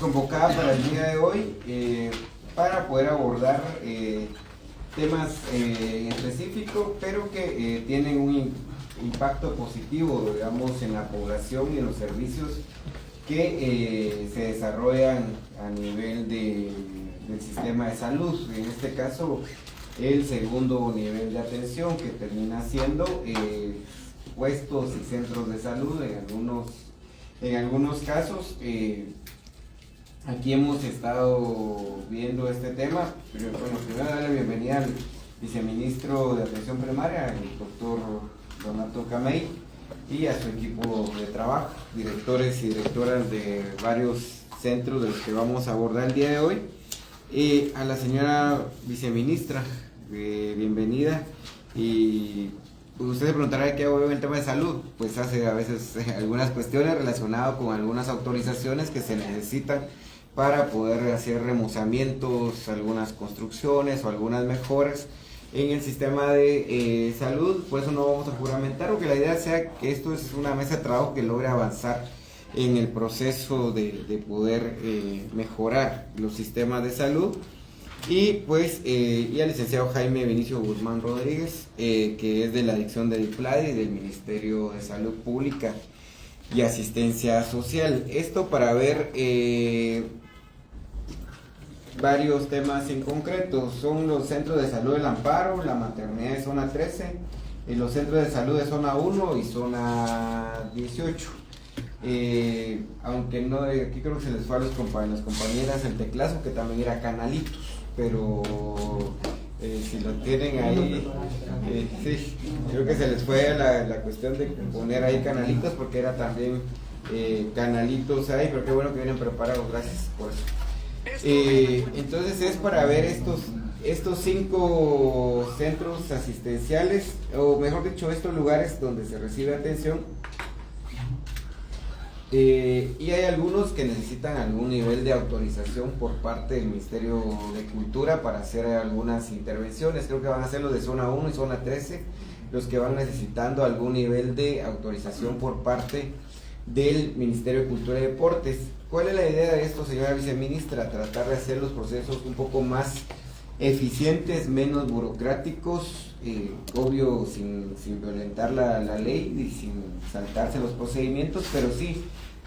convocada para el día de hoy para poder abordar temas en específico, pero que tienen un impacto positivo, digamos, en la población y en los servicios que se desarrollan a nivel del sistema de salud. En este caso, el segundo nivel de atención, que termina siendo puestos y centros de salud en algunos casos. Aquí hemos estado viendo este tema. Bueno, primero darle la bienvenida al viceministro de Atención Primaria, el doctor Donato Camey, y a su equipo de trabajo, directores y directoras de varios centros de los que vamos a abordar el día de hoy. A la señora viceministra, bienvenida. Y usted se preguntará qué hago en el tema de salud. Pues hace a veces algunas cuestiones relacionadas con algunas autorizaciones que se necesitan para poder hacer remozamientos, algunas construcciones o algunas mejoras en el sistema de salud. Por eso no vamos a juramentar, porque la idea sea que esto es una mesa de trabajo que logre avanzar en el proceso de poder mejorar los sistemas de salud. Y pues y al licenciado Jaime Vinicio Guzmán Rodríguez, que es de la Dirección del IPLADI, del Ministerio de Salud Pública y Asistencia Social. Esto para ver varios temas en concreto. Son los centros de salud del Amparo, la maternidad de zona 13, y los centros de salud de zona 1 y zona 18. Aunque no, aquí creo que se les fue a las compañeras el teclazo, que también era Canalitos, pero si lo tienen ahí, sí, creo que se les fue la cuestión de poner ahí Canalitos, porque era también Canalitos ahí, pero qué bueno que vienen preparados, gracias por eso. Entonces es para ver estos 5 centros asistenciales, o mejor dicho, estos lugares donde se recibe atención. Y hay algunos que necesitan algún nivel de autorización por parte del Ministerio de Cultura para hacer algunas intervenciones. Creo que van a ser los de zona 1 y zona 13 los que van necesitando algún nivel de autorización por parte del Ministerio de Cultura y Deportes. ¿Cuál es la idea de esto, señora viceministra? Tratar de hacer los procesos un poco más eficientes, menos burocráticos, obvio sin violentar la ley y sin saltarse los procedimientos, pero sí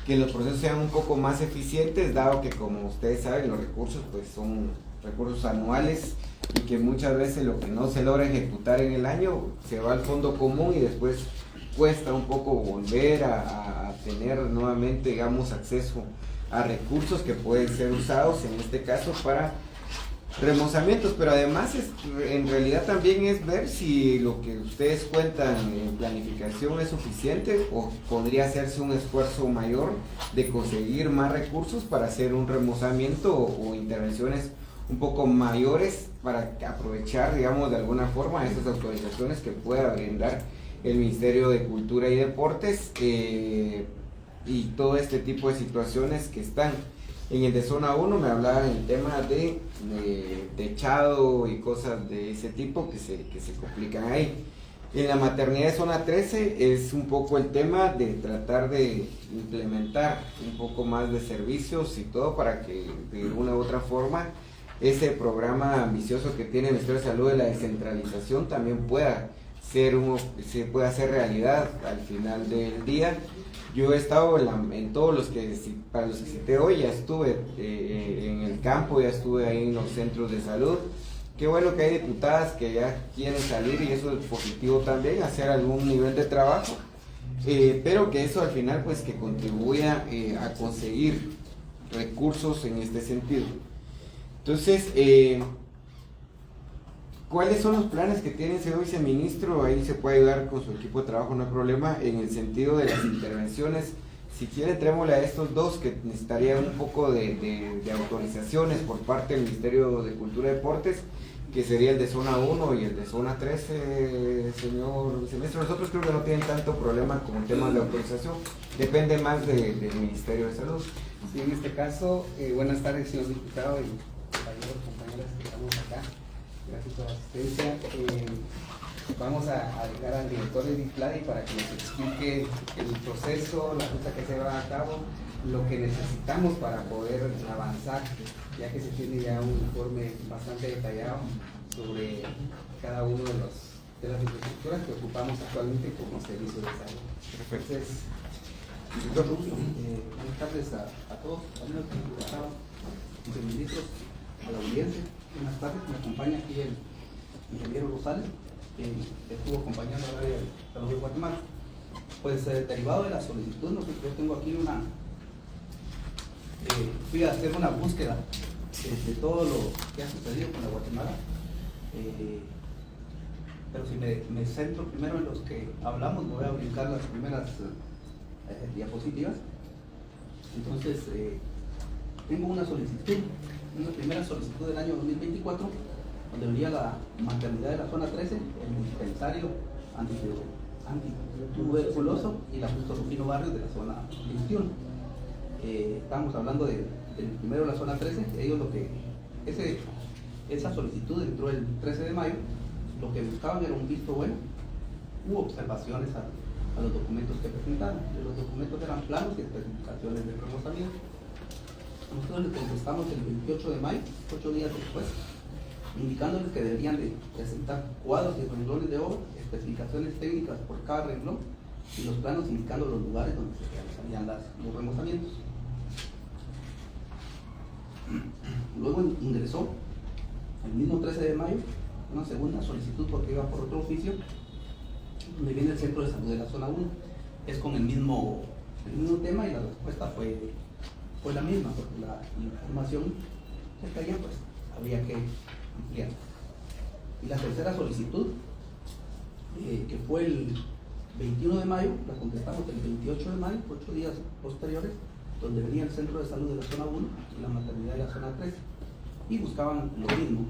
que los procesos sean un poco más eficientes, dado que, como ustedes saben, los recursos pues son recursos anuales y que muchas veces lo que no se logra ejecutar en el año se va al fondo común y después cuesta un poco volver a tener nuevamente, digamos, acceso a recursos que pueden ser usados en este caso para remozamientos, pero además en realidad también es ver si lo que ustedes cuentan en planificación es suficiente o podría hacerse un esfuerzo mayor de conseguir más recursos para hacer un remozamiento o intervenciones un poco mayores para aprovechar, digamos, de alguna forma esas autorizaciones que pueda brindar el Ministerio de Cultura y Deportes y todo este tipo de situaciones que están. En el de zona 1 me hablaban el tema de techado y cosas de ese tipo que se complican ahí. En la maternidad de zona 13 es un poco el tema de tratar de implementar un poco más de servicios y todo para que de una u otra forma ese programa ambicioso que tiene el Ministerio de Salud de la descentralización también se pueda hacer realidad al final del día. Yo he estado en todos para los que cité hoy, ya estuve en el campo, ya estuve ahí en los centros de salud. Qué bueno que hay diputadas que ya quieren salir y eso es positivo también, hacer algún nivel de trabajo, pero que eso al final pues que contribuya a conseguir recursos en este sentido. Entonces, ¿cuáles son los planes que tiene, señor viceministro? Ahí se puede ayudar con su equipo de trabajo, no hay problema, en el sentido de las intervenciones. Si quiere, entrémosle a estos dos que necesitaría un poco de autorizaciones por parte del Ministerio de Cultura y Deportes, que sería el de zona 1 y el de zona 13, señor viceministro. Nosotros creo que no tienen tanto problema con temas de autorización, depende más del Ministerio de Salud. Sí, en este caso, buenas tardes, señor diputado y compañeras que estamos acá. Gracias por la asistencia. Vamos a dejar al director de IPLADI para que nos explique el proceso, la ruta que se va a cabo lo que necesitamos para poder avanzar, ya que se tiene ya un informe bastante detallado sobre cada uno de las infraestructuras que ocupamos actualmente como servicio de salud. Entonces, buenas tardes a todos, viceministros, a la audiencia. Buenas tardes, me acompaña aquí el ingeniero Rosales, que estuvo acompañando al área de salud de Guatemala. Pues derivado de la solicitud, yo tengo aquí fui a hacer una búsqueda de todo lo que ha sucedido con la Guatemala, pero si me centro primero en los que hablamos, me voy a brincar las primeras diapositivas. Entonces, tengo una primera solicitud del año 2024, donde venía la maternidad de la zona 13, el dispensario antituberculoso y la Justo Rufino Barrios de la zona 21. Estamos hablando primero de la zona 13, ellos esa solicitud entró el 13 de mayo, lo que buscaban era un visto bueno, hubo observaciones a los documentos que presentaron. Los documentos eran planos y especificaciones de remozamiento. Nosotros les contestamos el 28 de mayo, 8 días después, indicándoles que deberían de presentar cuadros y renglones de obra, especificaciones técnicas por cada renglón y los planos indicando los lugares donde se realizarían los remozamientos. Luego ingresó el mismo 13 de mayo una segunda solicitud porque iba por otro oficio, donde viene el centro de salud de la zona 1. Es con el mismo tema y la respuesta fue la misma, porque la información que caía pues habría que ampliar. Y la tercera solicitud, que fue el 21 de mayo, la contestamos el 28 de mayo, 8 días posteriores, donde venía el centro de salud de la zona 1 y la maternidad de la zona 3, y buscaban lo mismo,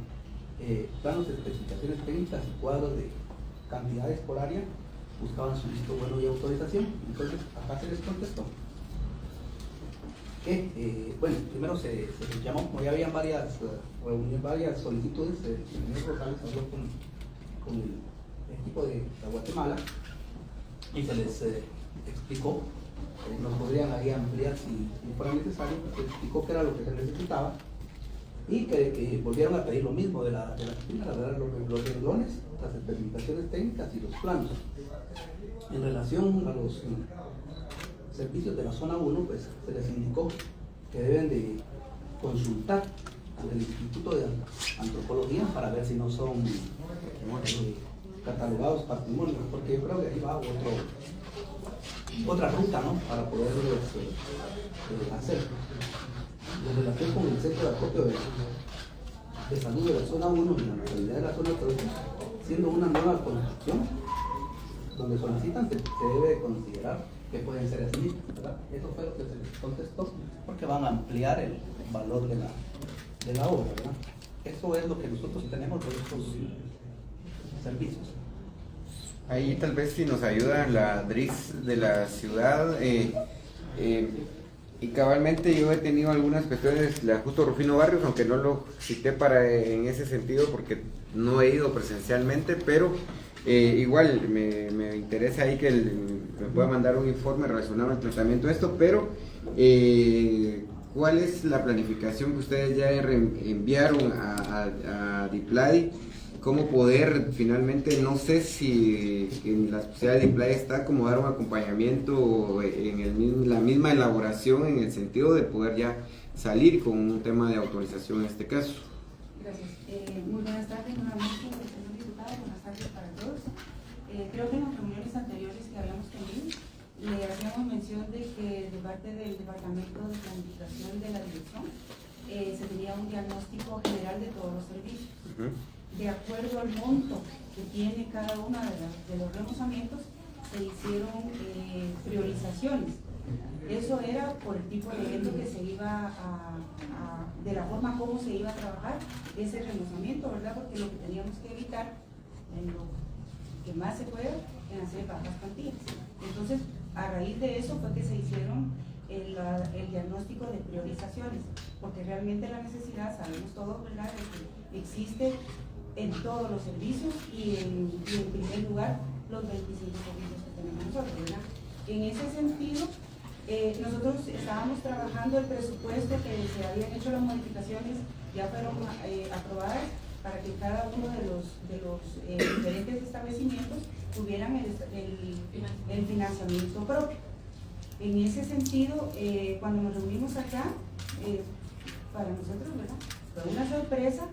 planos de especificaciones técnicas y cuadros de cantidades por área, buscaban su visto bueno y autorización. Entonces acá se les contestó que, bueno, primero se les llamó, como ya habían varias solicitudes, el señor Rosales habló con el equipo de Guatemala y se les explicó, nos podrían ahí ampliar si fuera necesario, se les explicó qué era lo que se necesitaba y que volvieron a pedir lo mismo de la primera, los renglones, las especificaciones técnicas y los planos. En relación a los servicios de la zona 1, pues se les indicó que deben de consultar con el Instituto de Antropología para ver si no son catalogados patrimonios, porque yo creo que ahí va otra ruta, ¿no?, para poder hacer. En relación con el centro de acopio de salud de la zona 1 y la localidad de la zona 3, siendo una nueva construcción, donde solicitan, se debe considerar que pueden ser así, ¿verdad? Eso fue lo que se les contestó, porque van a ampliar el valor de la obra, ¿verdad? Eso es lo que nosotros tenemos de estos servicios. Ahí tal vez si nos ayuda la DRIS de la ciudad, y cabalmente yo he tenido algunas cuestiones, la Justo Rufino Barrios, aunque no lo cité en ese sentido porque no he ido presencialmente, pero igual me interesa ahí que me pueda mandar un informe relacionado al tratamiento de esto, pero ¿cuál es la planificación que ustedes ya enviaron a DIPLADI? ¿Cómo poder finalmente, no sé si en la especialidad de DIPLADI está como dar un acompañamiento en la misma elaboración, en el sentido de poder ya salir con un tema de autorización en este caso? Gracias. Muy buenas tardes, nuevamente, señor diputado, buenas tardes para todos. Creo que en las reuniones anteriores que habíamos tenido, le hacíamos mención de que de parte del Departamento de Planificación de la Dirección se tenía un diagnóstico general de todos los servicios. De acuerdo al monto que tiene cada uno de los remozamientos, se hicieron priorizaciones. Eso era por el tipo de evento que se iba de la forma como se iba a trabajar ese remozamiento, ¿verdad? Porque lo que teníamos que evitar, en lo que más se pueda, en hacer bajas plantillas. Entonces, a raíz de eso fue que se hicieron el diagnóstico de priorizaciones, porque realmente la necesidad, sabemos todos, ¿verdad?, de que existe en todos los servicios y en primer lugar los 25 servicios que tenemos nosotros, ¿verdad? En ese sentido, nosotros estábamos trabajando el presupuesto que se habían hecho las modificaciones, ya fueron aprobadas para que cada uno de los diferentes establecimientos tuvieran el financiamiento propio. En ese sentido, cuando nos reunimos acá, para nosotros, ¿verdad?, fue una sorpresa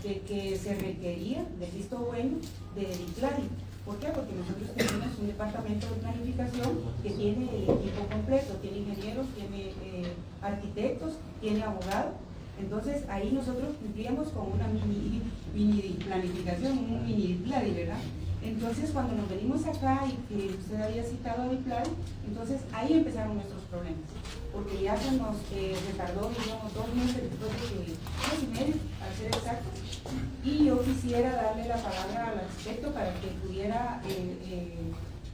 de que se requería del visto bueno de DIPLADI. ¿Por qué? Porque nosotros tenemos un departamento de planificación que tiene el equipo completo, tiene ingenieros, tiene arquitectos, tiene abogados. Entonces ahí nosotros cumplíamos con una mini planificación, un mini DIPLADI, ¿verdad? Entonces cuando nos venimos acá y que usted había citado a DIPLADI, entonces ahí empezaron nuestros problemas, porque ya se nos retardó, digamos, 2 meses después de que, 2 y medio, al ser exactos, y yo quisiera darle la palabra al arquitecto para que pudiera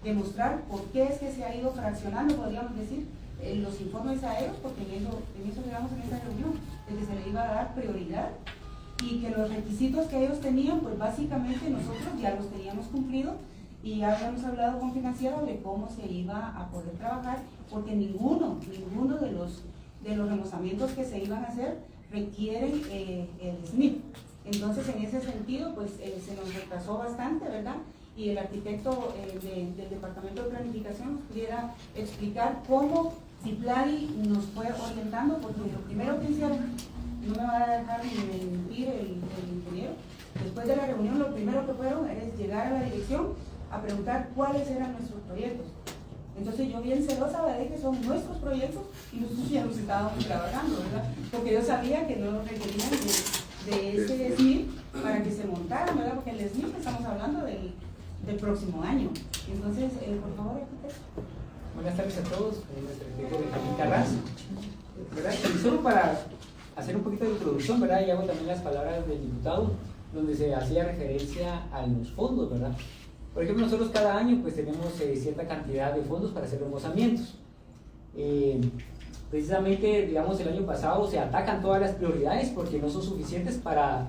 demostrar por qué es que se ha ido fraccionando, podríamos decir, los informes aéreos, porque en eso llegamos en esta reunión, de que se le iba a dar prioridad y que los requisitos que ellos tenían, pues básicamente nosotros ya los teníamos cumplido y ya habíamos hablado con Financiero de cómo se iba a poder trabajar, porque ninguno de los remozamientos que se iban a hacer requieren el SNIP. Entonces, en ese sentido, pues se nos retrasó bastante, ¿verdad? Y el arquitecto del Departamento de Planificación nos pudiera explicar cómo DIPLADI nos fue orientando, porque lo primero que hicieron, no me va a dejar ni mentir el ingeniero, después de la reunión lo primero que fueron es llegar a la dirección a preguntar cuáles eran nuestros proyectos. Entonces yo bien celosa de que son nuestros proyectos y nosotros ya los estábamos trabajando, ¿verdad? Porque yo sabía que no requerían de ese SNIP para que se montaran, ¿verdad? Porque el SNIP estamos hablando del próximo año. Entonces, por favor, arquitecto. Buenas tardes a todos, nuestro arquitecto Benjamín Carras, ¿verdad? Y solo para hacer un poquito de introducción, ¿verdad? Y hago también las palabras del diputado, donde se hacía referencia a los fondos, ¿verdad? Por ejemplo, nosotros cada año pues tenemos cierta cantidad de fondos para hacer remozamientos. Precisamente, digamos, el año pasado se atacan todas las prioridades porque no son suficientes para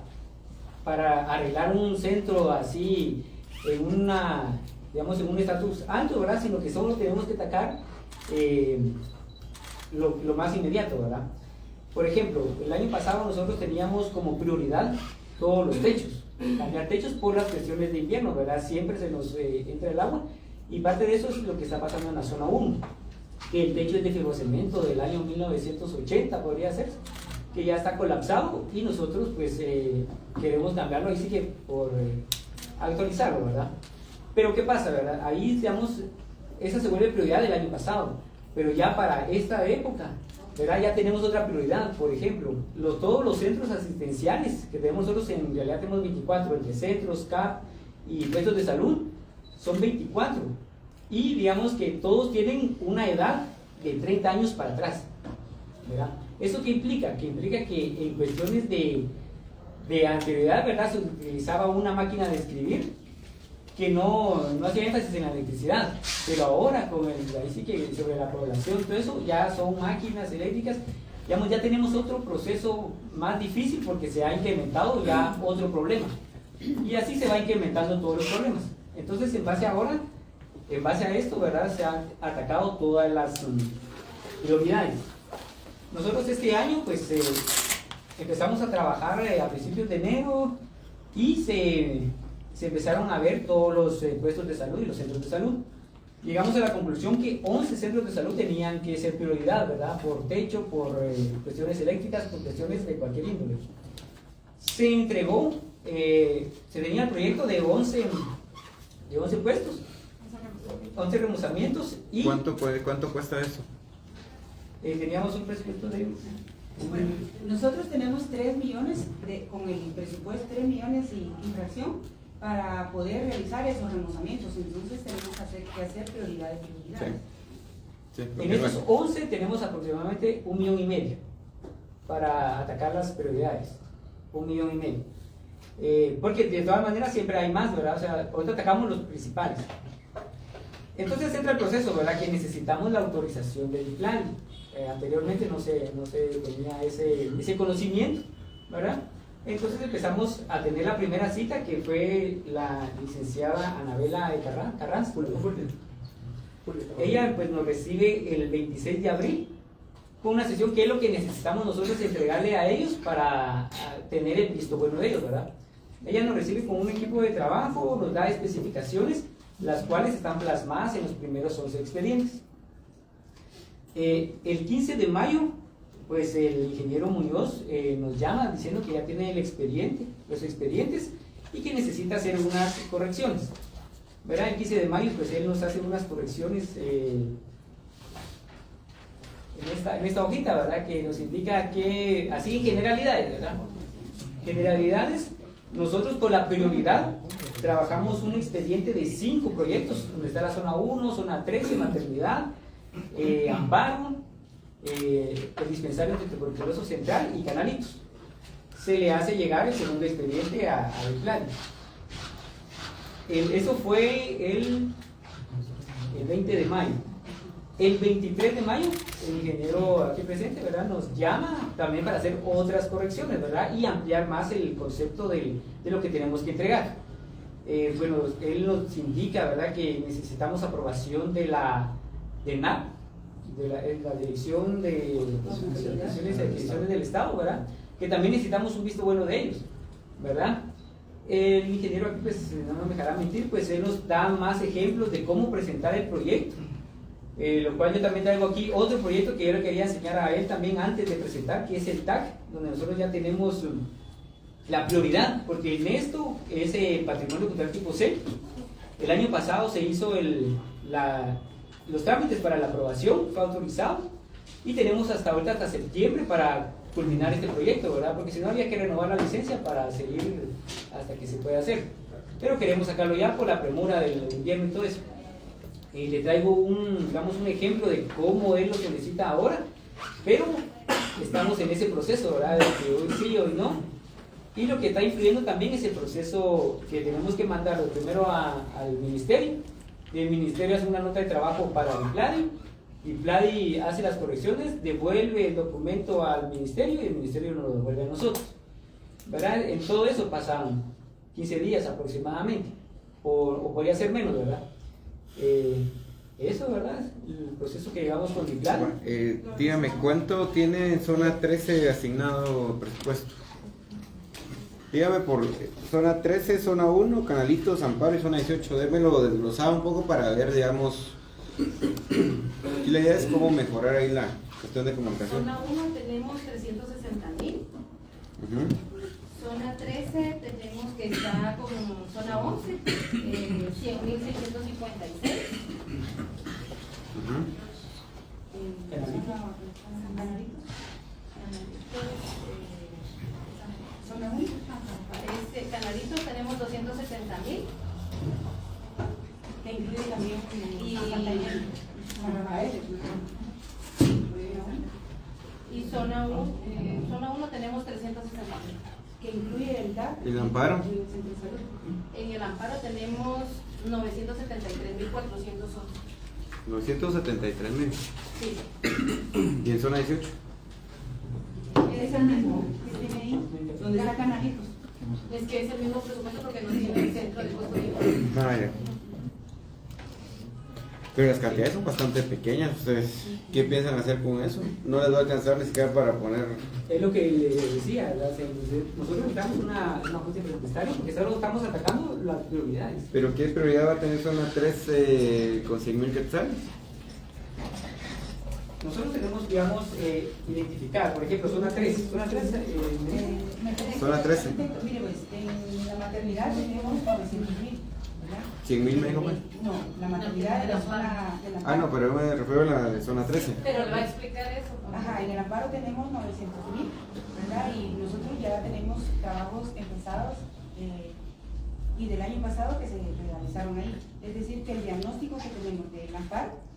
arreglar un centro así digamos, en un estatus alto, ¿verdad? Sino que solo tenemos que atacar lo más inmediato, ¿verdad? Por ejemplo, el año pasado nosotros teníamos como prioridad todos los techos, cambiar techos por las cuestiones de invierno, ¿verdad? Siempre se nos entra el agua y parte de eso es lo que está pasando en la zona 1, que el techo es de fibrocemento del año 1980, podría ser, que ya está colapsado y nosotros pues queremos cambiarlo, ahí sí que por actualizarlo, ¿verdad? Pero ¿qué pasa, verdad? Ahí, digamos, esa se vuelve prioridad del año pasado, pero ya para esta época, ¿verdad? Ya tenemos otra prioridad. Por ejemplo, todos los centros asistenciales que tenemos nosotros, en realidad tenemos 24, entre centros, CAP y puestos de salud, son 24. Y digamos que todos tienen una edad de 30 años para atrás, ¿verdad? ¿Eso qué implica? Que implica que en cuestiones de anterioridad, ¿verdad? Se utilizaba una máquina de escribir que no hacía énfasis en la electricidad, pero ahora con ahí sí que sobre la población, todo eso ya son máquinas eléctricas, digamos, ya tenemos otro proceso más difícil porque se ha incrementado ya otro problema y así se va incrementando todos los problemas. Entonces, en base a esto, ¿verdad? Se han atacado todas las prioridades. Nosotros este año pues empezamos a trabajar a principios de enero y se empezaron a ver todos los puestos de salud y los centros de salud. Llegamos a la conclusión que 11 centros de salud tenían que ser prioridad, ¿verdad? Por techo, por cuestiones eléctricas, por cuestiones de cualquier índole. Se entregó, se tenía el proyecto de 11 puestos, 11 remozamientos y... ¿Cuánto cuesta eso? Teníamos un presupuesto de... Bueno, nosotros tenemos 3 millones, con el presupuesto 3 millones y fracción, para poder realizar esos remozamientos. Entonces tenemos que hacer prioridades. Sí, en estos 11 tenemos aproximadamente 1,5 millones para atacar las prioridades. 1,5 millones. Porque de todas maneras siempre hay más, ¿verdad? O sea, ahorita atacamos los principales. Entonces entra el proceso, ¿verdad? Que necesitamos la autorización del plan. Anteriormente no se tenía ese conocimiento, ¿verdad? Entonces empezamos a tener la primera cita, que fue la licenciada Anabela Carranz. Ella pues nos recibe el 26 de abril con una sesión que es lo que necesitamos nosotros entregarle a ellos para tener el visto bueno de ellos, ¿verdad? Ella nos recibe con un equipo de trabajo, nos da especificaciones, las cuales están plasmadas en los primeros 11 expedientes. El 15 de mayo, pues el ingeniero Muñoz nos llama diciendo que ya tiene el expediente, los expedientes, y que necesita hacer unas correcciones. ¿Verdad? El 15 de mayo, pues él nos hace unas correcciones en esta hojita, ¿verdad? Que nos indica que, así en generalidades, ¿verdad? Generalidades, nosotros por la prioridad trabajamos un expediente de 5 proyectos, donde está la zona 1, zona 13, maternidad, amparo, el dispensario antituberculoso central y canalitos. Se le hace llegar el segundo expediente a plan. Eso fue el 20 de mayo. El 23 de mayo, el ingeniero aquí presente, ¿verdad?, nos llama también para hacer otras correcciones, ¿verdad?, y ampliar más el concepto de lo que tenemos que entregar. Bueno, él nos indica, ¿verdad?, que necesitamos aprobación de la DENAP, de la Dirección de Adquisiciones del Estado, ¿verdad?, que también necesitamos un visto bueno de ellos, ¿verdad? El ingeniero aquí, pues, no me dejará mentir, pues él nos da más ejemplos de cómo presentar el proyecto, lo cual yo también traigo aquí otro proyecto que yo le quería enseñar a él también antes de presentar, que es el TAC, donde nosotros ya tenemos la prioridad, porque en esto es patrimonio cultural tipo C. El año pasado se hizo los trámites para la aprobación, fue autorizado, y tenemos hasta ahorita, hasta septiembre, para culminar este proyecto, ¿verdad? Porque si no había que renovar la licencia para seguir hasta que se pueda hacer. Pero queremos sacarlo ya por la premura del invierno y todo eso. Y le traigo digamos, un ejemplo de cómo él lo solicita ahora, pero estamos en ese proceso, ¿verdad? De que hoy sí, hoy no. Y lo que está influyendo también es el proceso que tenemos que mandarlo primero al ministerio. Y el ministerio hace una nota de trabajo para el PLADI, y PLADI hace las correcciones, devuelve el documento al ministerio y el ministerio nos lo devuelve a nosotros, ¿verdad? En todo eso pasan 15 días aproximadamente, o podría ser menos, ¿verdad? Eso, ¿verdad? El proceso que llevamos con el PLADI. Dígame, ¿cuánto tiene en zona 13 asignado presupuesto? Dígame por zona 13, zona 1, Canalitos, Amparo y zona 18. Démelo desglosado un poco para ver, digamos. Y la idea es cómo mejorar ahí la cuestión de comunicación. Zona 1 tenemos 360,000. Zona 13 tenemos que está con zona 11, 100,656. Zona 1. Canalitos tenemos 270,000. Que incluye también y zona 1 tenemos 360,000. Que incluye el DAP. ¿Y el amparo? En el amparo tenemos 973,411. 973,000. Sí. ¿Y en zona 18? Es el mismo que tiene ahí, donde está Canalitos. Es que es el mismo presupuesto porque no tiene el centro de costo de Ah, ya. Pero las cantidades son bastante pequeñas. ¿Ustedes qué piensan hacer con eso? No les va a alcanzar ni siquiera para poner. Es lo que le decía, ¿verdad? Nosotros necesitamos una ajuste presupuestario porque solo estamos atacando las prioridades. ¿Pero qué prioridad va a tener zona 13 con 100,000 quetzales? Nosotros tenemos, digamos, identificar, por ejemplo, zona 3. Zona 3, Zona 13. Mire, pues, en la maternidad tenemos 900,000, ¿verdad? 100,000 me dijo, pues. No, la maternidad de la zona. Ah, no, pero yo me refiero a la de zona 13. Pero le va a explicar eso. Ajá, en el amparo tenemos 900,000, ¿verdad? Y nosotros ya tenemos trabajos empezados y del año pasado que se realizaron ahí. Es decir, que el diagnóstico que tenemos del amparo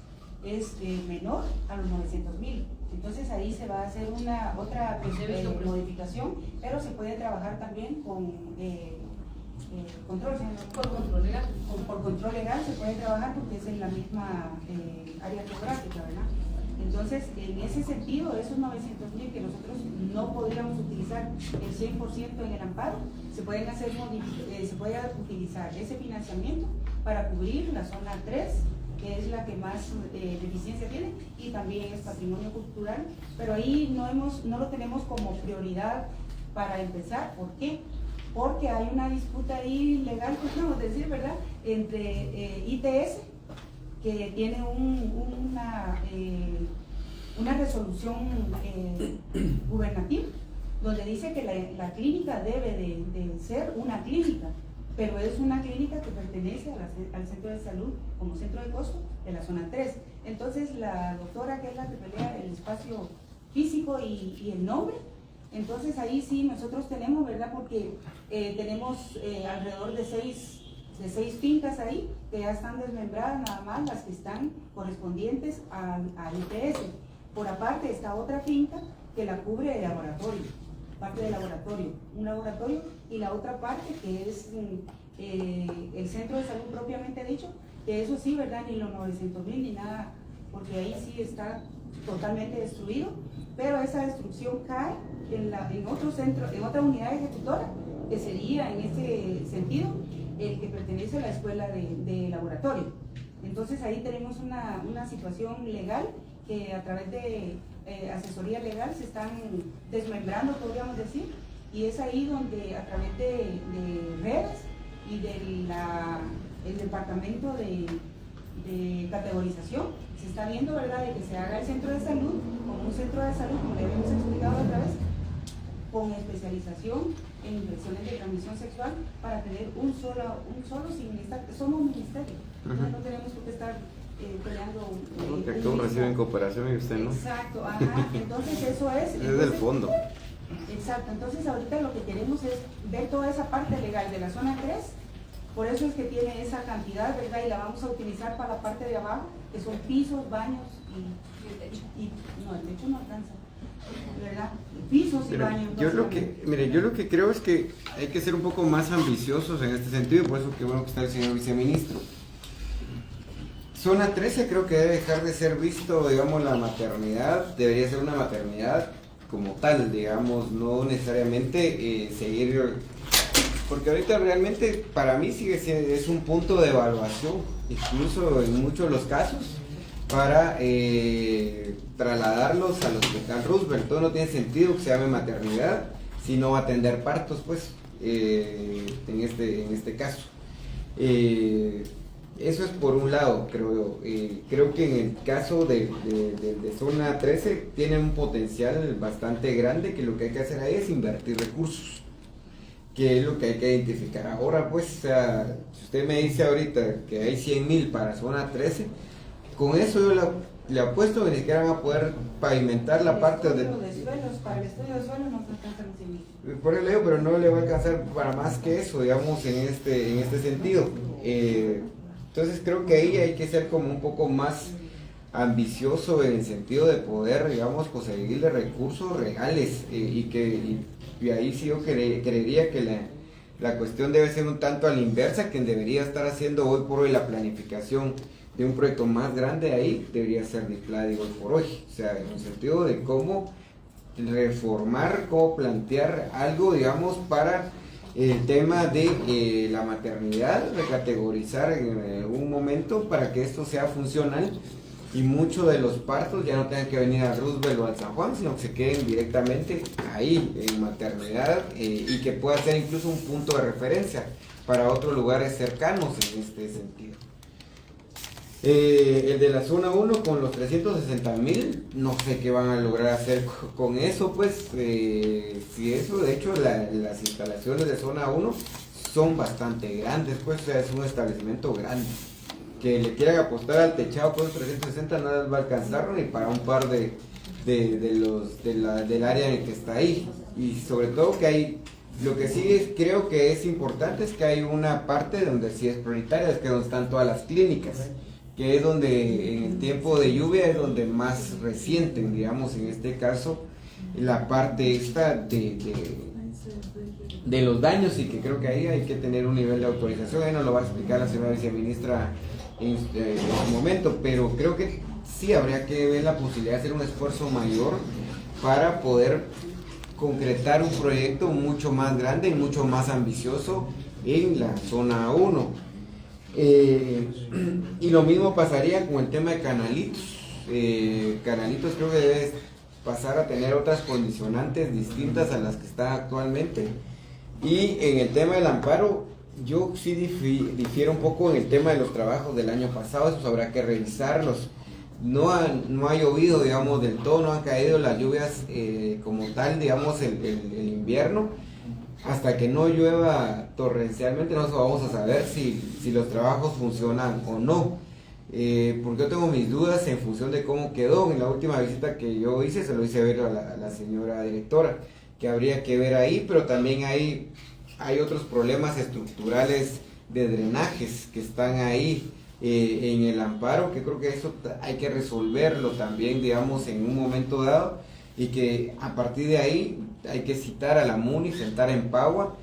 es menor a los 900,000. Entonces ahí se va a hacer otra modificación, pero se puede trabajar también con control, Por control legal. por control legal se puede trabajar porque es en la misma área geográfica, ¿verdad? Entonces, en ese sentido, esos 900,000 que nosotros no podríamos utilizar el 100% en el amparo, se puede utilizar ese financiamiento para cubrir la zona 3 que es la que más deficiencia tiene, y también es patrimonio cultural, pero ahí no lo tenemos como prioridad para empezar. ¿Por qué? Porque hay una disputa ahí legal, pues vamos a decir, ¿verdad?, entre ITS, que tiene una resolución gubernativa, donde dice que la clínica debe de ser una clínica, pero es una clínica que pertenece al centro de salud como centro de costo de la zona 3. Entonces la doctora, que es la que pelea el espacio físico y el nombre, entonces ahí sí nosotros tenemos, ¿verdad?, porque tenemos alrededor de seis fincas ahí que ya están desmembradas, nada más las que están correspondientes a ITS. Por aparte está otra finca que la cubre el laboratorio, parte del laboratorio, un laboratorio, y la otra parte que es el centro de salud propiamente dicho, que eso sí, ¿verdad?, ni los 900,000 ni nada, porque ahí sí está totalmente destruido, pero esa destrucción cae en otro centro, en otra unidad ejecutora, que sería en ese sentido el que pertenece a la escuela de laboratorio. Entonces ahí tenemos una situación legal que a través de asesoría legal se están desmembrando, podríamos decir, y es ahí donde a través de redes y del departamento de categorización se está viendo, ¿verdad?, de que se haga el centro de salud como un centro de salud, como le habíamos explicado otra vez, con especialización en infecciones de transmisión sexual, para tener un solo sin estar, somos un ministerio, no tenemos por qué estar peleando. Porque todos reciben cooperación y usted no. Exacto, ajá, entonces eso es. Es del fondo. Exacto, entonces ahorita lo que queremos es ver toda esa parte legal de la zona 3, por eso es que tiene esa cantidad, ¿verdad?, y la vamos a utilizar para la parte de abajo, que son pisos, baños y no, el techo no alcanza, ¿verdad? Pisos y baños. Yo lo que creo es que hay que ser un poco más ambiciosos en este sentido, y por eso que bueno que está el señor viceministro. Zona 13 creo que debe dejar de ser visto, digamos, la maternidad, debería ser una maternidad como tal, digamos, no necesariamente seguir, porque ahorita realmente para mí sigue siendo, es un punto de evaluación, incluso en muchos de los casos, para trasladarlos al Hospital Roosevelt. Todo no tiene sentido que se llame maternidad si no va a atender partos, pues, en este caso. Eso es por un lado, creo yo. Creo que en el caso de zona 13 tiene un potencial bastante grande, que lo que hay que hacer ahí es invertir recursos, que es lo que hay que identificar. Ahora, pues, o sea, si usted me dice ahorita que hay 100,000 para zona 13, con eso yo le apuesto que ni siquiera van a poder pavimentar la parte de suelos, para el estudio de suelos no alcanzan los 100,000. Por eso le digo, pero no le va a alcanzar para más que eso, digamos, en este sentido. Entonces creo que ahí hay que ser como un poco más ambicioso en el sentido de poder, digamos, conseguirle recursos reales, y ahí sí yo creería que la cuestión debe ser un tanto a la inversa, que debería estar haciendo hoy por hoy la planificación de un proyecto más grande ahí, debería ser DIPLADI hoy por hoy, o sea, en el sentido de cómo reformar, cómo plantear algo, digamos, para el tema de la maternidad, recategorizar en algún momento para que esto sea funcional y muchos de los partos ya no tengan que venir a Roosevelt o al San Juan, sino que se queden directamente ahí en maternidad, y que pueda ser incluso un punto de referencia para otros lugares cercanos en este sentido. El de la zona 1 con los 360,000, no sé qué van a lograr hacer con eso, pues, si eso, de hecho, las instalaciones de zona 1 son bastante grandes, pues, o sea, es un establecimiento grande. Que le quieran apostar al techado con 360 no les va a alcanzar ni para un par del área en el que está ahí. Y sobre todo que hay, lo que sí creo que es importante es que hay una parte donde sí es prioritaria, es que donde están todas las clínicas, que es donde en el tiempo de lluvia es donde más resienten, digamos, en este caso, la parte esta de los daños, y que creo que ahí hay que tener un nivel de autorización. Ahí nos lo va a explicar la señora viceministra en su momento, pero creo que sí habría que ver la posibilidad de hacer un esfuerzo mayor para poder concretar un proyecto mucho más grande y mucho más ambicioso en la zona 1. Y lo mismo pasaría con el tema de Canalitos. Canalitos creo que debe pasar a tener otras condicionantes distintas a las que está actualmente. Y en el tema del amparo, yo sí difiero un poco en el tema de los trabajos del año pasado, eso habrá que revisarlos. No ha llovido, digamos, del todo, no han caído las lluvias como tal, digamos, el invierno. Hasta que no llueva torrencialmente, no vamos a saber si los trabajos funcionan o no. Porque yo tengo mis dudas en función de cómo quedó. En la última visita que yo hice, se lo hice ver a la señora directora, que habría que ver ahí, pero también hay otros problemas estructurales de drenajes que están ahí en el amparo, que creo que eso hay que resolverlo también, digamos, en un momento dado, y que a partir de ahí hay que citar a la MUNI, sentar en Pagua,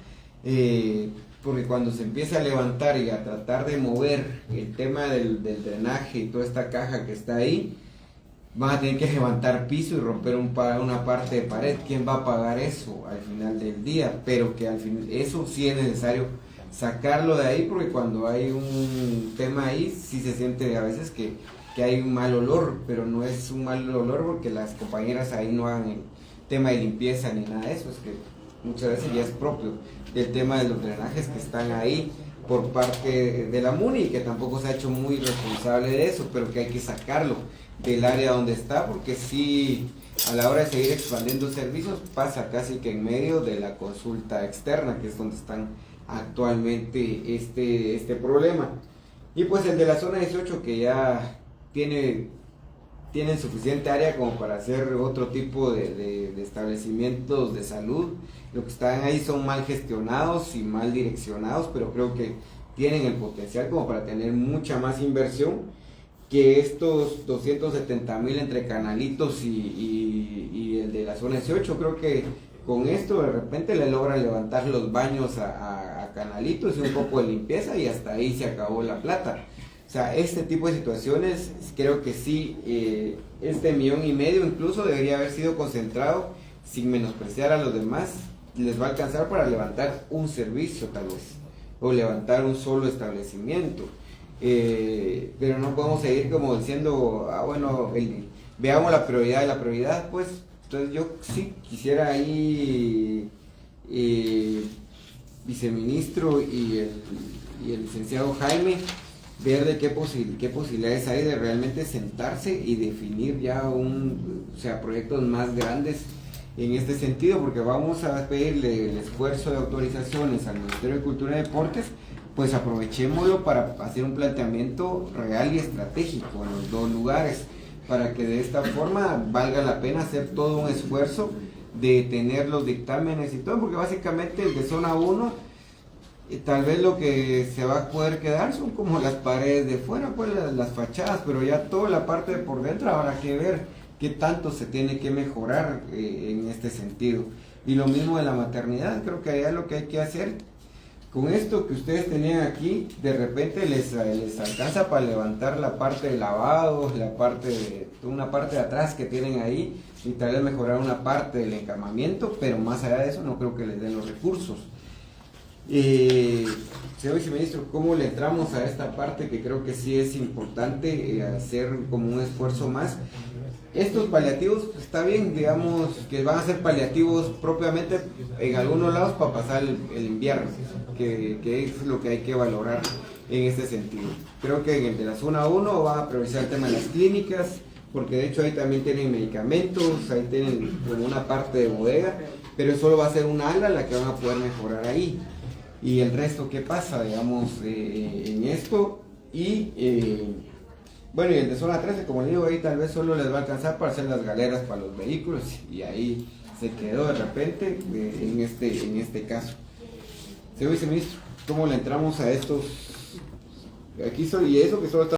porque cuando se empiece a levantar y a tratar de mover el tema del drenaje y toda esta caja que está ahí, van a tener que levantar piso y romper una parte de pared. ¿Quién va a pagar eso al final del día? Pero que al fin eso sí es necesario sacarlo de ahí, porque cuando hay un tema ahí sí se siente a veces que hay un mal olor, pero no es un mal olor porque las compañeras ahí no hagan el tema de limpieza ni nada de eso, es que muchas veces ya es propio del tema de los drenajes que están ahí por parte de la MUNI, que tampoco se ha hecho muy responsable de eso, pero que hay que sacarlo del área donde está, porque sí, a la hora de seguir expandiendo servicios, pasa casi que en medio de la consulta externa, que es donde están actualmente este problema. Y pues el de la zona 18, que ya tienen suficiente área como para hacer otro tipo de establecimientos de salud. Lo que están ahí son mal gestionados y mal direccionados, pero creo que tienen el potencial como para tener mucha más inversión que estos 270,000 entre Canalitos y el de la zona 18. Creo que con esto de repente le logran levantar los baños a Canalitos y un poco de limpieza, y hasta ahí se acabó la plata. O sea, este tipo de situaciones creo que sí, este 1,5 millones incluso debería haber sido concentrado, sin menospreciar a los demás, les va a alcanzar para levantar un servicio tal vez, o levantar un solo establecimiento. Pero no podemos seguir como diciendo, bueno, veamos la prioridad de la prioridad, pues. Entonces yo sí quisiera ahí, viceministro y el licenciado Jaime, ver de qué posibilidades hay de realmente sentarse y definir ya proyectos más grandes en este sentido, porque vamos a pedirle el esfuerzo de autorizaciones al Ministerio de Cultura y Deportes, pues aprovechémoslo para hacer un planteamiento real y estratégico en los dos lugares, para que de esta forma valga la pena hacer todo un esfuerzo de tener los dictámenes y todo, porque básicamente el de zona 1, tal vez lo que se va a poder quedar son como las paredes de fuera, pues las fachadas, pero ya toda la parte de por dentro habrá que ver qué tanto se tiene que mejorar en este sentido. Y lo mismo de la maternidad, creo que allá lo que hay que hacer, con esto que ustedes tenían aquí, de repente les alcanza para levantar la parte de lavados, una parte de atrás que tienen ahí, y tal vez mejorar una parte del encamamiento, pero más allá de eso no creo que les den los recursos. Señor viceministro, ¿cómo le entramos a esta parte que creo que sí es importante hacer como un esfuerzo más? Estos paliativos, está bien, digamos que van a ser paliativos propiamente en algunos lados para pasar el invierno, que es lo que hay que valorar en este sentido. Creo que en el de la zona 1 van a priorizar el tema de las clínicas, porque de hecho ahí también tienen medicamentos, ahí tienen como una parte de bodega, pero solo va a ser una ala la que van a poder mejorar ahí. Y el resto, ¿qué pasa, digamos, en esto? Bueno, y el de zona 13, como le digo, ahí tal vez solo les va a alcanzar para hacer las galeras para los vehículos, y ahí se quedó de repente en este caso. Señor viceministro, ¿cómo le entramos a estos? Aquí y eso que solo está